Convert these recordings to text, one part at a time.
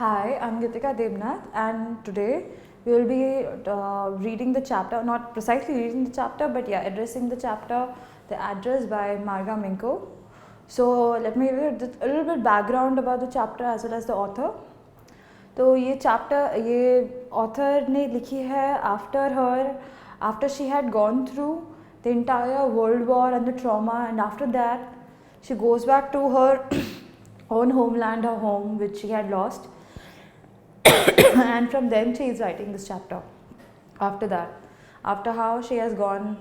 Hi, I'm Gitika Devnath, and today we will be reading the chapter, not precisely reading the chapter, but yeah, addressing the chapter, The Address by Marga Minko. So let me give you a little bit background about the chapter as well as the author. तो ये chapter ये author ने लिखी है after she had gone through the entire world war and the trauma, and after that she goes back to her own homeland, her home which she had lost. And from then she is writing this chapter. After that, after how she has gone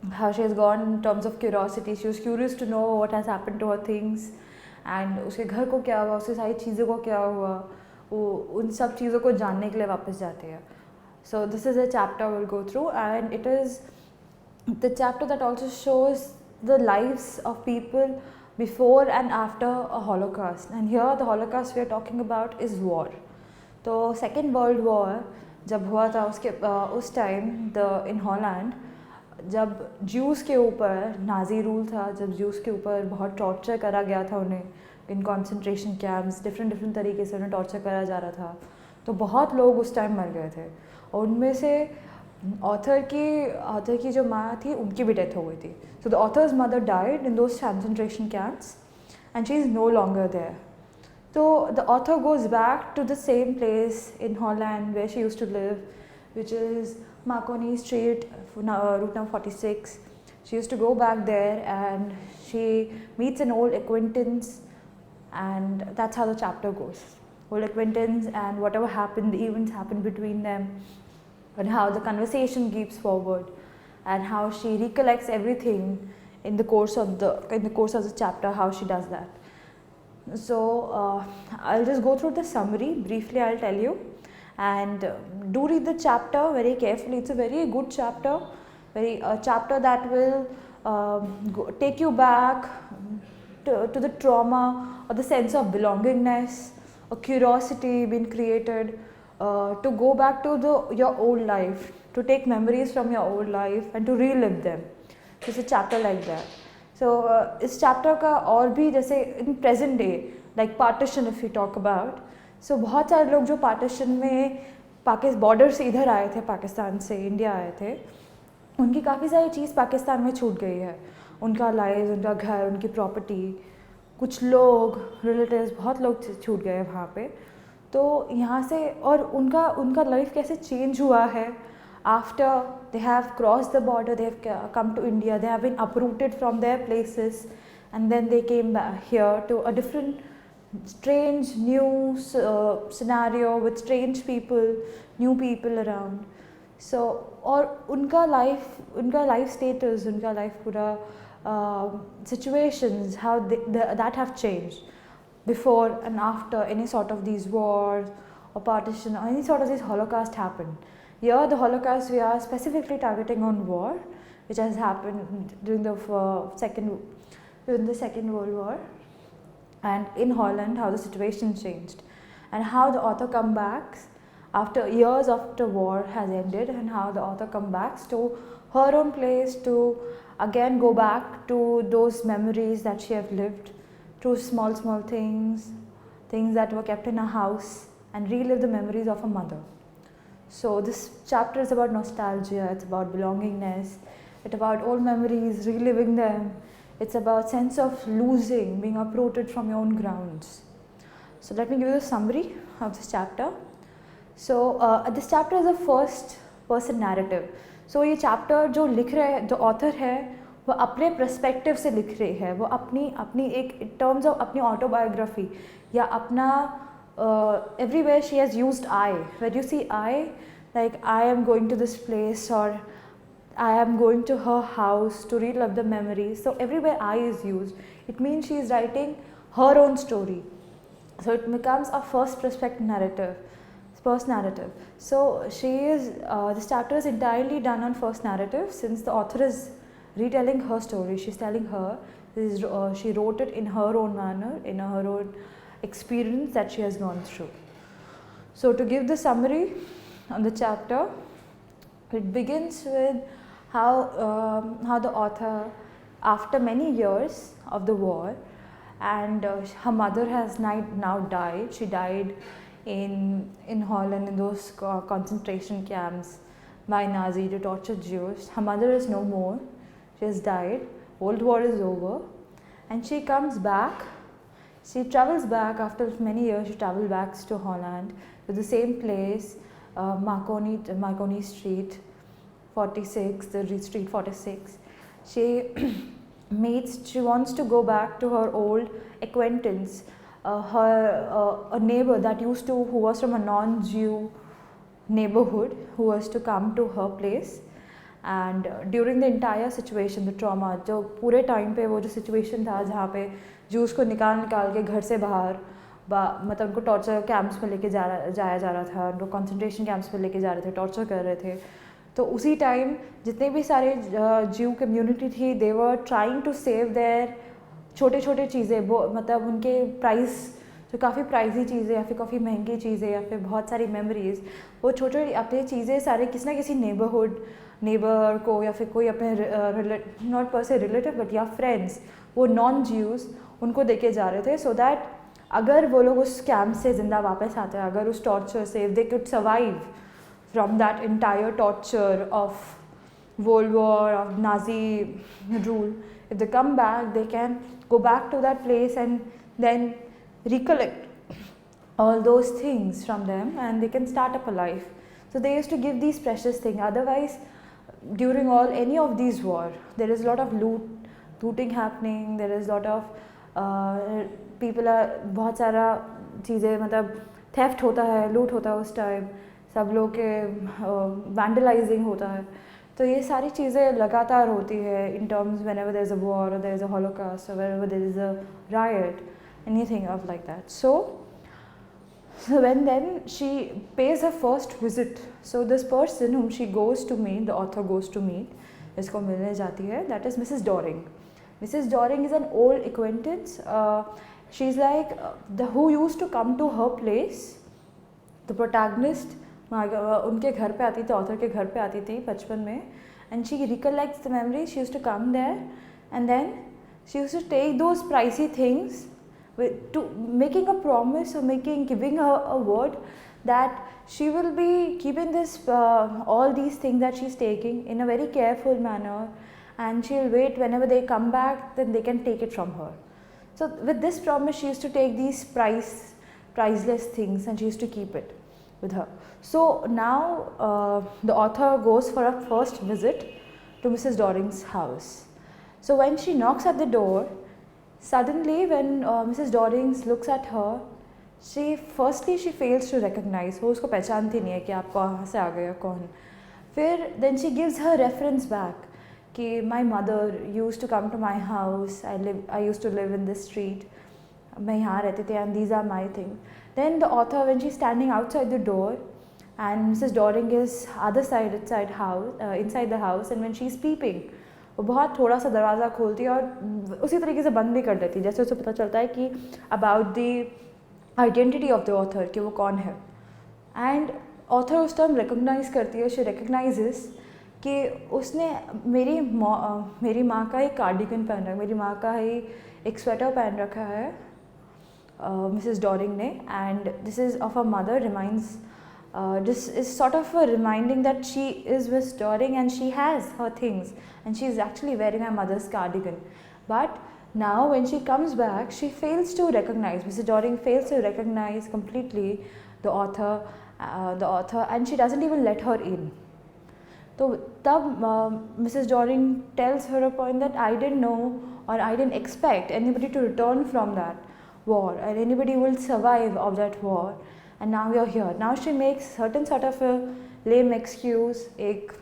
in terms of curiosity, she was curious to know what has happened to her things, and उसके घर को क्या हुआ, उसके सारी चीज़ों को क्या हुआ, वो उन सब चीज़ों को जानने के लिए वापस जाते हैं. So this is a chapter we'll go through, and it is the chapter that also shows the lives of people before and after a Holocaust. And here the Holocaust we are talking about is war. तो second world war जब हुआ था उस time in Holland, जब Jews के ऊपर Nazi rule था, जब ज्यूज़ के ऊपर बहुत टॉर्चर करा गया था उन्हें इन कॉन्सेंट्रेशन कैंप्स, डिफरेंट तरीके से उन्हें टॉर्चर करा जा रहा था, तो बहुत लोग उस टाइम मर गए थे. और उनमें से ऑथर की जो माँ थी उनकी भी डेथ हो गई थी. So the author's mother died in those concentration camps and she is no longer there. So the author goes back to the same place in Holland where she used to live, which is Marconi Street, route number 46. She used to go back there and she meets an old acquaintance, and that's how the chapter goes. Old acquaintance and whatever happened, the events happened between them, and how the conversation keeps forward, and how she recollects everything in the course of the chapter, how she does that. So I'll just go through the summary briefly. I'll tell you, and do read the chapter very carefully. It's a very good chapter, chapter that will take you back to the trauma or the sense of belongingness, a curiosity being created to go back to your old life, to take memories from your old life and to relive them. So it's a chapter like that. So इस chapter का और भी, जैसे in present day like partition if you talk about, so बहुत सारे लोग जो partition में बॉर्डर से इधर आए थे, पाकिस्तान से इंडिया आए थे, उनकी काफ़ी सारी चीज़ पाकिस्तान में छूट गई है. उनका लाइफ, उनका घर, उनकी प्रॉपर्टी, कुछ लोग, रिलेटिव्स, बहुत लोग छूट गए वहाँ पे. तो यहाँ से और उनका लाइफ कैसे चेंज हुआ है after they have crossed the border, they have come to India, they have been uprooted from their places, and then they came back here to a different strange new scenario with strange people, new people around. So और उनका life status, उनका life पूरा situations, how that have changed before and after any sort of these wars or partition or any sort of this Holocaust happened. Here the Holocaust we are specifically targeting on war, which has happened during the Second World War, and in Holland how the situation changed, and how the author comes back after years after war has ended, and how the author comes back to her own place to again go back to those memories that she have lived, to small things that were kept in her house, and relive the memories of her mother. So this chapter is about nostalgia, it's about belongingness, it's about old memories, reliving them. It's about sense of losing, being uprooted from your own grounds. So let me give you the summary of this chapter. So this chapter is a first person narrative. So ये chapter जो लिख रहे हैं, जो author है, वो अपने perspective से लिख रही है. वो अपनी एक in terms of अपनी autobiography या अपना everywhere she has used I. When you see I, like I am going to this place, or I am going to her house to relive the memories. So everywhere I is used. It means she is writing her own story. So it becomes a first perspective narrative. First narrative. So this chapter is entirely done on first narrative, since the author is retelling her story. She's telling her, she wrote it in her own manner, in her own experience that she has gone through. So to give the summary on the chapter, it begins with how the author, after many years of the war, and her mother has now died. She died in Holland in those concentration camps by Nazi to torture Jews. Her mother is no more. She has died. World War is over, and she comes back. She travels back after many years. She travels back to Holland to the same place, Marconi Street, 46, the street 46. She she wants to go back to her old acquaintance, a neighbor that who was from a non-Jew neighborhood, who was to come to her place. And during the entire situation, the trauma, जो पूरे time पे वो जो situation था जहाँ पे juice को निकाल के घर से बाहर मतलब उनको टॉर्चर कैंप्स में लेके जाया जा रहा था, उनको कंसंट्रेशन कैंप्स में लेके जा रहे थे, टॉर्चर कर रहे थे. तो उसी टाइम जितने भी सारे ज्यू कम्युनिटी थी, they were trying to save their छोटे छोटे चीज़ें, वो मतलब उनके प्राइस जो काफ़ी प्राइजी चीज़ें या फिर काफ़ी महंगी चीज़ें या फिर बहुत सारी मेमोरीज़, वो छोटे अपने चीज़ें सारे किसी ना किसी नेबर को या फिर कोई अपने नॉट पर से रिलेटिव बट या फ्रेंड्स, वो नॉन ज्यूज़ उनको देके जा रहे थे, सो दैट अगर वो लोग उस कैंप से ज़िंदा वापस आते हैं, अगर उस टॉर्चर से they could survive from that entire torture of World War, of Nazi rule. If they come back, they can go back to that place and then recollect all those things from them, and they can start up a life. So they used to give these precious things. Otherwise, during any of these war, there is a lot of looting happening. There is a lot of people are बहुत सारा चीज़ें मतलब theft होता है, loot होता है उस time, सब लोग के वैंडलाइजिंग होता है. तो ये सारी चीज़ें लगातार होती है in terms whenever there is a war or there is a holocaust or whenever there is a riot, anything of like that. So when then she pays her first visit, so this person whom she goes to meet, the author goes to meet, इसको मिलने जाती है, that is Mrs. Doring. Mrs. Doring is an old acquaintance. She's like who used to come to her place. The protagonist उनके घर पे आती थी, author के घर पे आती थी बचपन में, and she recollects the memory. She used to come there and then she used to take those pricey things to making a promise or giving her a word that she will be keeping this all these things that she's taking in a very careful manner, and she'll wait whenever they come back, then they can take it from her. So with this promise, she used to take these priceless things and she used to keep it with her. So now the author goes for a first visit to Mrs. Doring's house. So when she knocks at the door, suddenly when Mrs. Doring looks at her, she fails to recognize. वो उसको पहचानती नहीं है कि आप कहाँ से आ गए हो, कौन. फिर then she gives her reference back कि my mother used to come to my house. I used to live in this street. मैं यहाँ रहती थी and these are my things. Then the author, when she's standing outside the door and Mrs. Doring is other side inside the house, and when she's peeping, वो बहुत थोड़ा सा दरवाज़ा खोलती है और उसी तरीके से बंद भी कर देती है, जैसे उसे पता चलता है कि about the identity of the author, कि वो कौन है. एंड ऑथर उस टाइम रिकॉग्नाइज करती है, शी रिकॉग्नाइजेस कि उसने मेरी माँ का ही कार्डिगन पहन रखा, मेरी माँ का ही एक स्वेटर पहन रखा है Mrs. Doring ने, and this is of her mother, reminds this is sort of a reminding that she is Miss Doring and she has her things and she is actually wearing her mother's cardigan. But now when she comes back, she fails to recognize, Mrs. Doring fails to recognize completely the author, and she doesn't even let her in. So Mrs. Doring tells her a point that I didn't know or I didn't expect anybody to return from that war and anybody will survive of that war, and now you're here. Now she makes certain sort of a lame excuse, एक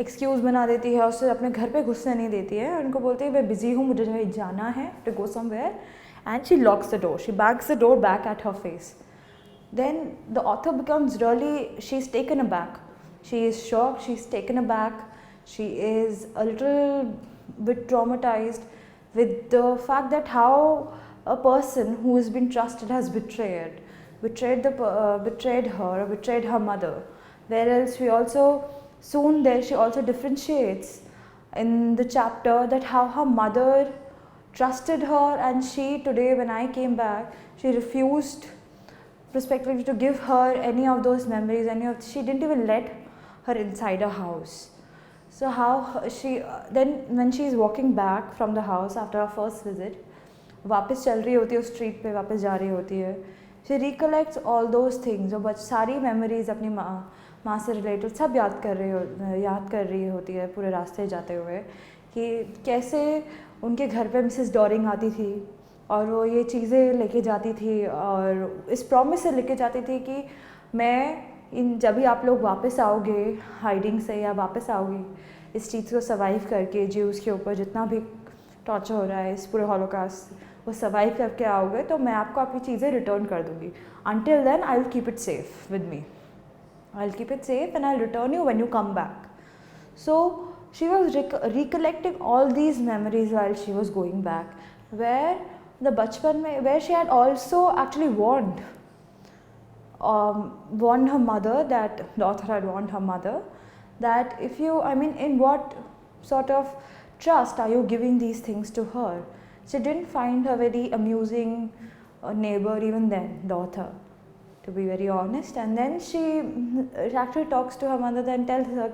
excuse बना देती है, उससे अपने घर पे घुसने नहीं देती है, उनको बोलती है मैं बिजी हूँ, मुझे कहीं जाना है, to go somewhere, and she locks the door. She bangs the door back at her face. Then the author becomes really, she's taken aback. She is shocked, she's taken aback, she is a little bit traumatized with the fact that how a person who has been trusted has betrayed her or betrayed her mother. Whereas she also differentiates in the chapter that how her mother trusted her, and she today when I came back, she refused prospectively to give her any of those memories, she didn't even let her inside her house. So how she then when she is walking back from the house after her first visit, वापस चल रही होती है उस street पे, वापस जा रही होती है, she recollects all those things, जो सारी memories अपनी माँ से रिलेटेड सब याद कर रही होती है पूरे रास्ते जाते हुए, कि कैसे उनके घर पे मिसेस डॉरिंग आती थी और वो ये चीज़ें लेके जाती थी और इस प्रॉमिस से लेके जाती थी कि मैं जब भी आप लोग वापस आओगे हाइडिंग से या वापस आओगे इस चीज़ को सर्वाइव करके, ज्यूज़ के ऊपर जितना भी टॉर्चर हो रहा है इस पूरे हॉलोकास्ट, वो सर्वाइव करके आओगे तो मैं आपको आपकी चीज़ें रिटर्न कर दूँगी. Until then I will keep it safe with me. I'll keep it safe and I'll return you when you come back. So she was recollecting all these memories while she was going back, where the bachpan mein, where she had also actually warned her mother, that daughter had warned her mother that if you, in what sort of trust are you giving these things to her? She didn't find her very amusing neighbor even then, daughter, to be very honest. And then she actually talks to her mother and tells her,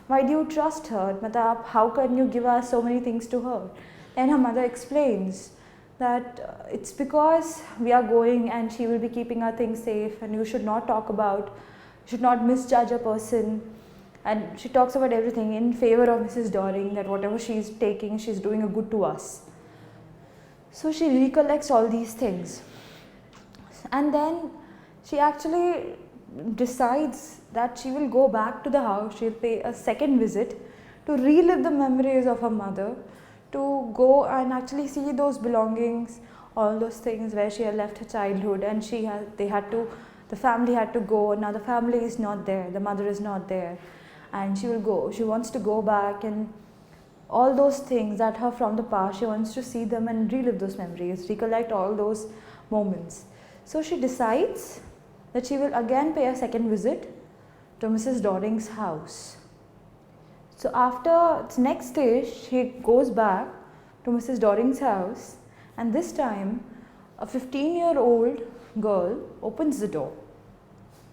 why do you trust her? Matlab, how can you give us so many things to her? And her mother explains that it's because we are going and she will be keeping our things safe, and you should not talk about, you should not misjudge a person. And she talks about everything in favor of Mrs. Doring, that whatever she is taking, she is doing a good to us. So she recollects all these things, and then she actually decides that she will go back to the house, she will pay a second visit to relive the memories of her mother, to go and actually see those belongings, all those things where she had left her childhood, and the family had to go. Now the family is not there, the mother is not there, and she wants to go back, and all those things that are from the past, she wants to see them and relive those memories, recollect all those moments. So she decides that she will again pay a second visit to Mrs. Doring's house. So after the next day, she goes back to Mrs. Doring's house, and this time a 15-year-old girl opens the door.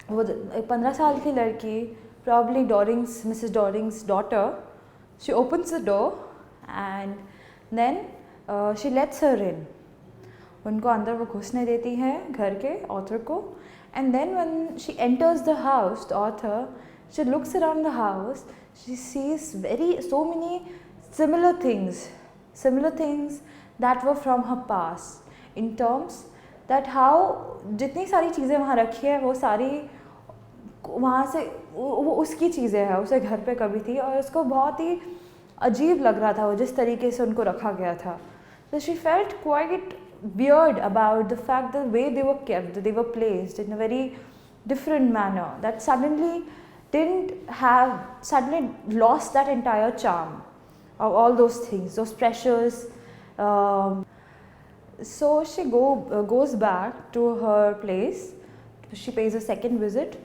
वो 15 साल की लड़की, probably Mrs. Doring's daughter, she opens the door and then she lets her in. उनको अंदर वो घुसने देती है घर के author को, and then when she enters the house, the author, she looks around the house, she sees so many similar things that were from her past, in terms that how जितनी सारी चीज़ें वहाँ रखी है वो सारी वहाँ से वो उसकी चीज़ें हैं, उसे घर पे कभी थी और उसको बहुत ही अजीब लग रहा था वो जिस तरीके से उनको रखा गया था. So she felt quite weird about the fact the way they were kept, they were placed in a very different manner, that suddenly lost that entire charm of all those things, those pressures. So she goes back to her place. She pays a second visit.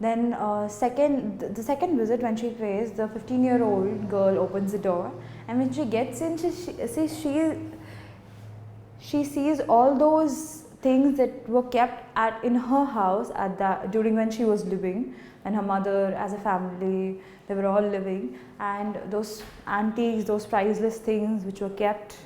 Then the second visit when she pays, the 15-year-old girl opens the door, and when she gets in, she sees all those things that were kept in her house during when she was living, and her mother, as a family, they were all living, and those antiques, those priceless things which were kept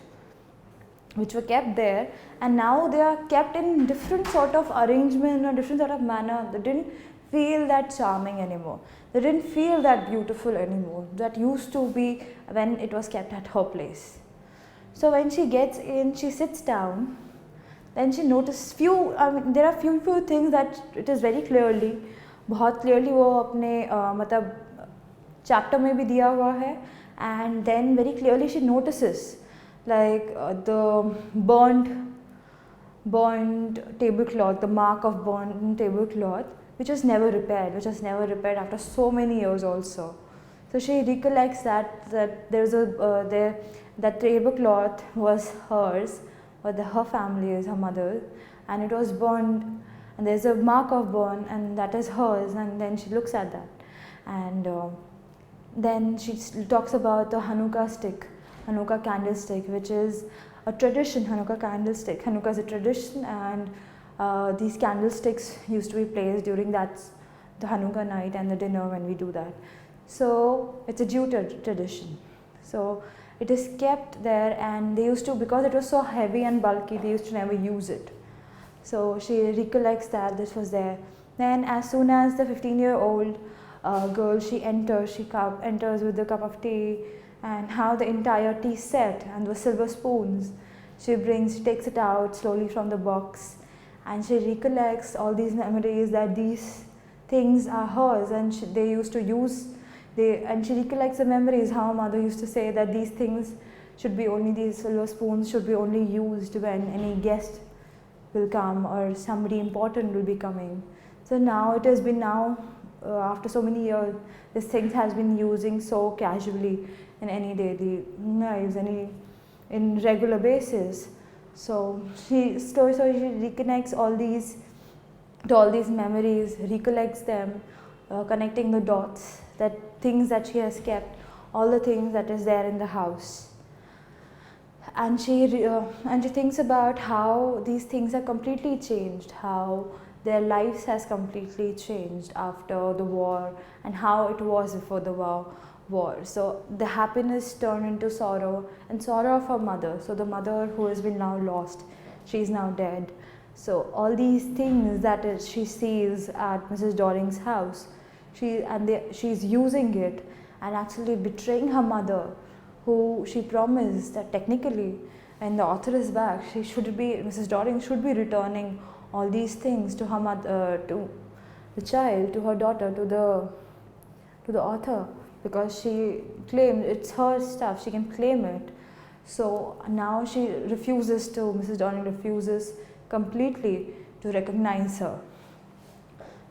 there, and now they are kept in different sort of arrangement or different sort of manner. They didn't feel that charming anymore. They didn't feel that beautiful anymore. That used to be when it was kept at her place. So when she gets in, she sits down. Then she notices there are few things that it is very clearly, बहुत clearly वो अपने मतलब chapter में भी दिया हुआ है, and then very clearly she notices like the burnt tablecloth, the mark of burnt tablecloth, which was never repaired after so many years also. So she recollects that that tablecloth was hers, or her family's, her mother's, and it was burned, and there's a mark of burn, and that is hers. And then she looks at that, and then she talks about the Hanukkah candlestick, which is a tradition. Hanukkah candlestick. Hanukkah is a tradition, and these candlesticks used to be placed during the Hanukkah night and the dinner when we do that. So it's a Jew tradition. So it is kept there, and they used to, because it was so heavy and bulky, they used to never use it. So she recollects that this was there. Then as soon as the 15-year-old girl, she enters with a cup of tea, and how the entire tea set and the silver spoons, she takes it out slowly from the box, and she recollects all these memories, that these things are hers, and they used to use, and she recollects the memories, how her mother used to say that these things should be only, these silver spoons should be only used when any guest will come or somebody important will be coming. So now it has been after so many years, this thing has been using so casually in any daily lives, in regular basis. So she reconnects all these memories, recollects them, connecting the dots, that things that she has kept, all the things that is there in the house. And she thinks about how these things are completely changed, how their lives has completely changed after the war, and how it was before the war. So the happiness turned into sorrow, and sorrow of her mother. So the mother who has been now lost, she is now dead. So all these things that she sees at Mrs. Doring's house, she's using it and actually betraying her mother, who she promised that technically, when the author is back, Mrs. Doring should be returning all these things to her mother, to the child, to her daughter, to the author, because she claimed it's her stuff, she can claim it. So now Mrs. Doring refuses completely to recognize her.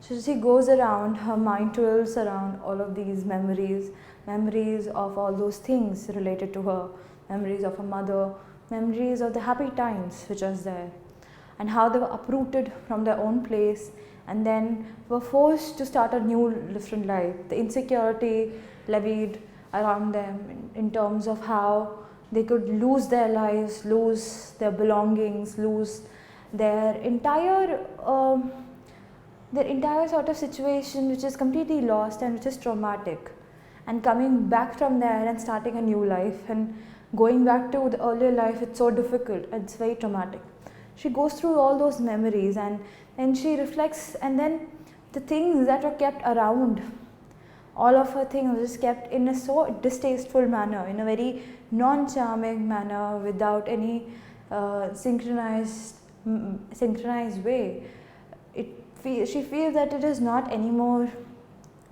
So she goes around, her mind twirls around all of these memories of all those things related to her, memories of her mother, memories of the happy times which was there, and how they were uprooted from their own place and then were forced to start a new different life. The insecurity levied around them in terms of how they could lose their lives, lose their belongings, lose their entire sort of situation, which is completely lost and which is traumatic. And coming back from there and starting a new life and going back to the earlier life, it's so difficult, it's very traumatic. She goes through all those memories and she reflects, and then the things that were kept around, all of her things was kept in a so distasteful manner, in a very non-charming manner, without any synchronized way. She feels that it is not anymore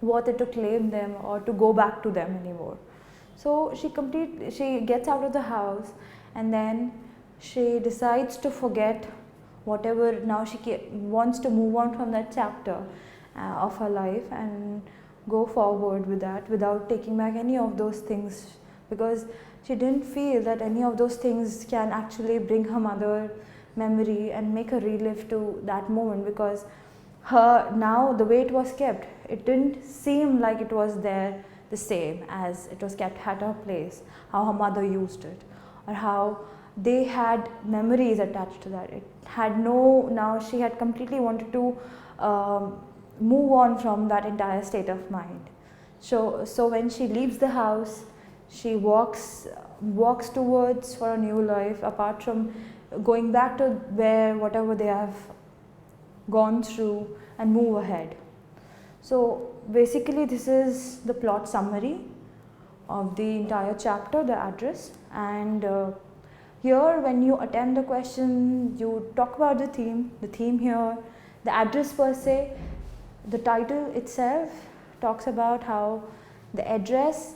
worth it to claim them or to go back to them anymore. So she gets out of the house, and then she decides to forget whatever. Now she wants to move on from that chapter of her life and go forward with that without taking back any of those things, because she didn't feel that any of those things can actually bring her mother memory and make her relive to that moment, because now the way it was kept, it didn't seem like it was there the same as it was kept at her place, how her mother used it, or how they had memories attached to that. Now she had completely wanted to move on from that entire state of mind. So when she leaves the house, she walks towards for a new life, apart from going back to whatever they have gone through, and move ahead. So basically this is the plot summary of the entire chapter, the address. And here when you attempt the question, you talk about the theme here, the address per se. The title itself talks about how the address,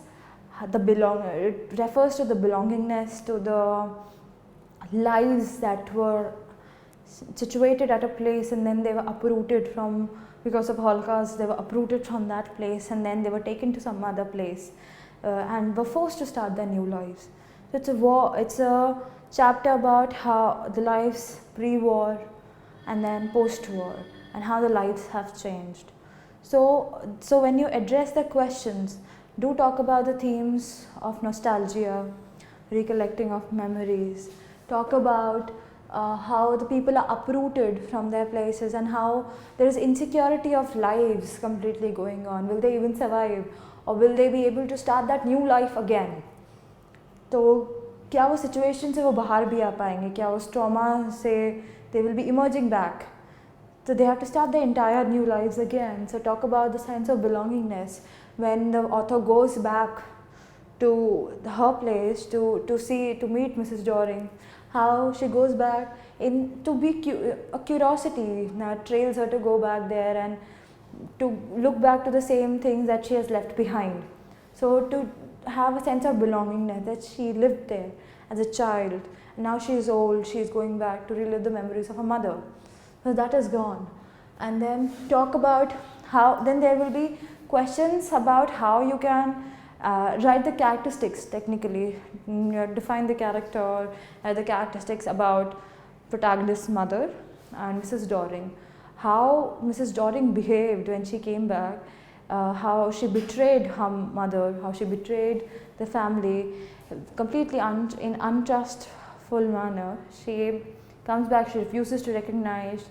it refers to the belongingness, to the lives that were situated at a place, and then they were uprooted because of Holocaust, they were uprooted from that place, and then they were taken to some other place and were forced to start their new lives. So it's a chapter about how the lives pre-war and then post-war, and how the lives have changed. So when you address the questions, do talk about the themes of nostalgia, recollecting of memories, talk about how the people are uprooted from their places and how there is insecurity of lives completely going on. Will they even survive, or will they be able to start that new life again? तो क्या वो situation से वो बाहर भी आ पाएंगे, क्या उस ट्रॉमा से they will be emerging back? So they have to start their entire new lives again. So talk about the sense of belongingness when the author goes back to her place to meet Mrs. Doring, how she goes back in to be a curiosity that trails her to go back there and to look back to the same things that she has left behind. So to have a sense of belongingness that she lived there as a child, and now she is old, she is going back to relive the memories of her mother. So that is gone. And then talk about how, then there will be questions about how you can write the characteristics technically, define the character, the characteristics about protagonist's mother and Mrs. Doring. How Mrs. Doring behaved when she came back, how she betrayed her mother, how she betrayed the family completely in untrustful manner. She comes back, she refuses to recognize,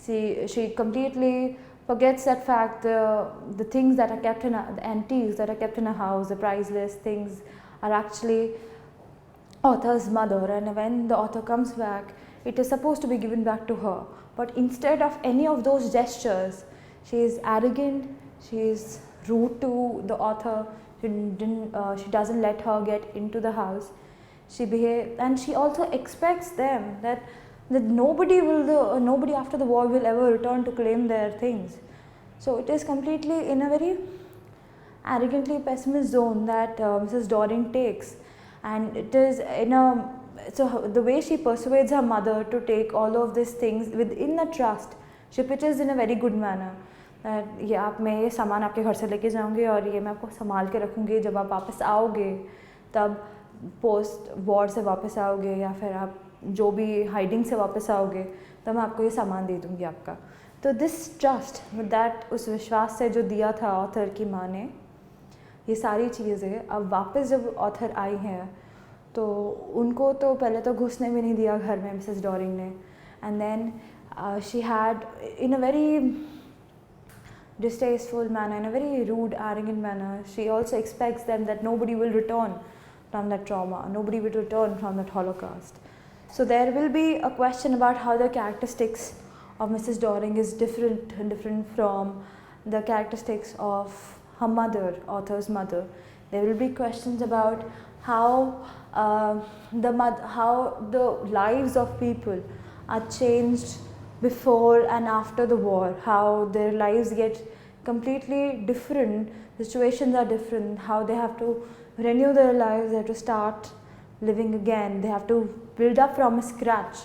she completely forgets that fact, the things that are kept in the antiques that are kept in a house, the priceless things are actually author's mother, and when the author comes back, it is supposed to be given back to her. But instead of any of those gestures, she is arrogant, she is rude to the author, she doesn't let her get into the house. She behaves, and she also expects them that nobody after the war will ever return to claim their things. So it is completely in a very arrogantly pessimist zone that Mrs. Doring takes, and it is in a, so the way she persuades her mother to take all of these things within the trust, she pitches in a very good manner that मैं ये सामान आपके घर से लेके जाऊँगी और ये मैं आपको संभाल के रखूँगी, जब आप वापस आओगे तब पोस्ट वॉर से वापस आओगे या फिर आप जो भी हाइडिंग से वापस आओगे तब मैं आपको ये सामान दे दूँगी आपका. तो दिस ट्रस्ट दैट, उस विश्वास से जो दिया था ऑथर की माँ ने, ये सारी चीज़ें अब वापस जब ऑथर आई हैं तो उनको तो पहले तो घुसने भी नहीं दिया घर में मिसेस डॉरिंग ने, and then she had in a very distasteful manner, in a very rude, arrogant manner, she also expects them that nobody will return from that trauma, nobody will return from that Holocaust. So there will be a question about how the characteristics of Mrs. Doring is different from the characteristics of her mother, author's mother. There will be questions about how the lives of people are changed before and after the war, how their lives get completely different, situations are different, how they have to renew their lives, they have to start living again, they have to build up from scratch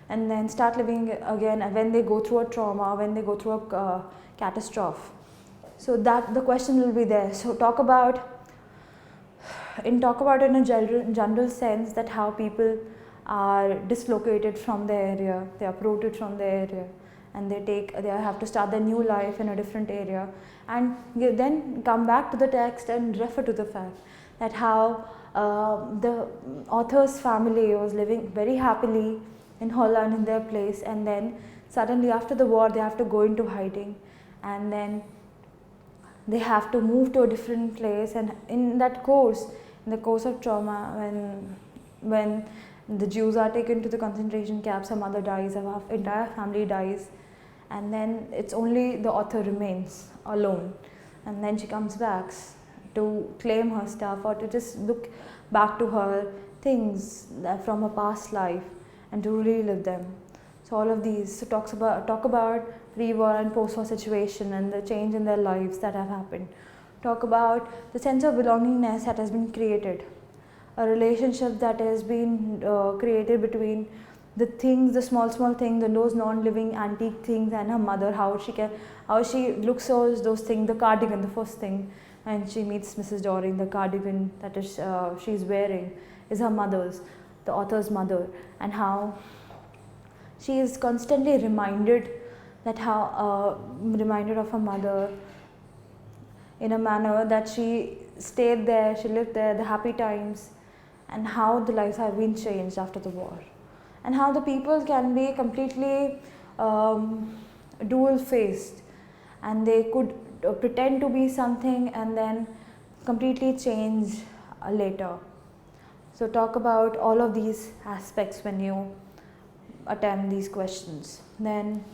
and then start living again when they go through a trauma, when they go through a catastrophe. So that the question will be there. So talk about in a general sense that how people are dislocated from their area, they are uprooted from their area, and they have to start their new life in a different area, and then come back to the text and refer to the fact that how the author's family was living very happily in Holland in their place, and then suddenly after the war they have to go into hiding, and then they have to move to a different place, and in the course of trauma, when the Jews are taken to the concentration camps, her mother dies, her entire family dies, and then it's only the author remains alone, and then she comes back to claim her stuff or to just look back to her things from her past life and to relive them. So all of these talk about pre-war and post-war situation and the change in their lives that have happened. Talk about the sense of belongingness that has been created, a relationship that has been created between the things, the small things, and those non-living antique things, and her mother, how she looks at those things, the cardigan, the first thing, and she meets Mrs. Doring, the cardigan that is she's wearing is her mother's, the author's mother, and how she is constantly reminded of her mother in a manner that she stayed there, she lived there, the happy times, and how the lives have been changed after the war. and how the people can be completely dual faced, and they could pretend to be something and then completely change later. So talk about all of these aspects when you attempt these questions. Then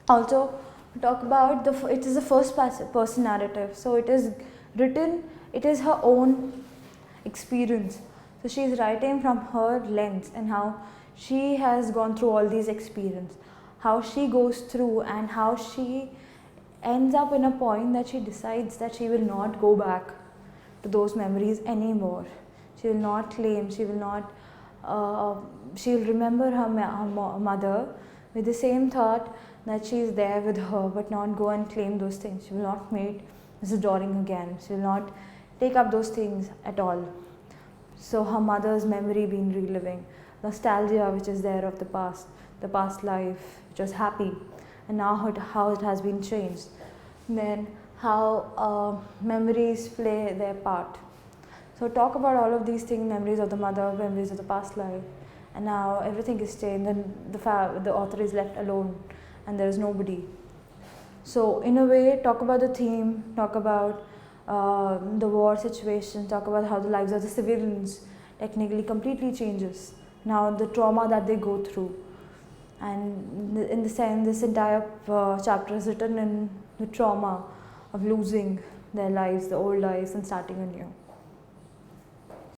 also talk about it is a first person narrative, so it is written, it is her own experience. So she is writing from her lens and how she has gone through all these experiences, how she goes through and how she ends up in a point that she decides that she will not go back to those memories anymore. She will not claim, she will not, she will remember her mother with the same thought that she is there with her, but not go and claim those things. She will not meet Mrs. Doring again. She will not take up those things at all. So her mother's memory being reliving, nostalgia which is there of the past life which was happy, and now how it has been changed. Then how memories play their part. So talk about all of these things, memories of the mother, memories of the past life, and now everything is changed and the author is left alone and there is nobody. So in a way, talk about the theme, talk about the war situation, talk about how the lives of the civilians technically completely changes. Now the trauma that they go through, and in the sense this entire chapter is written in the trauma of losing their lives, the old lives, and starting anew.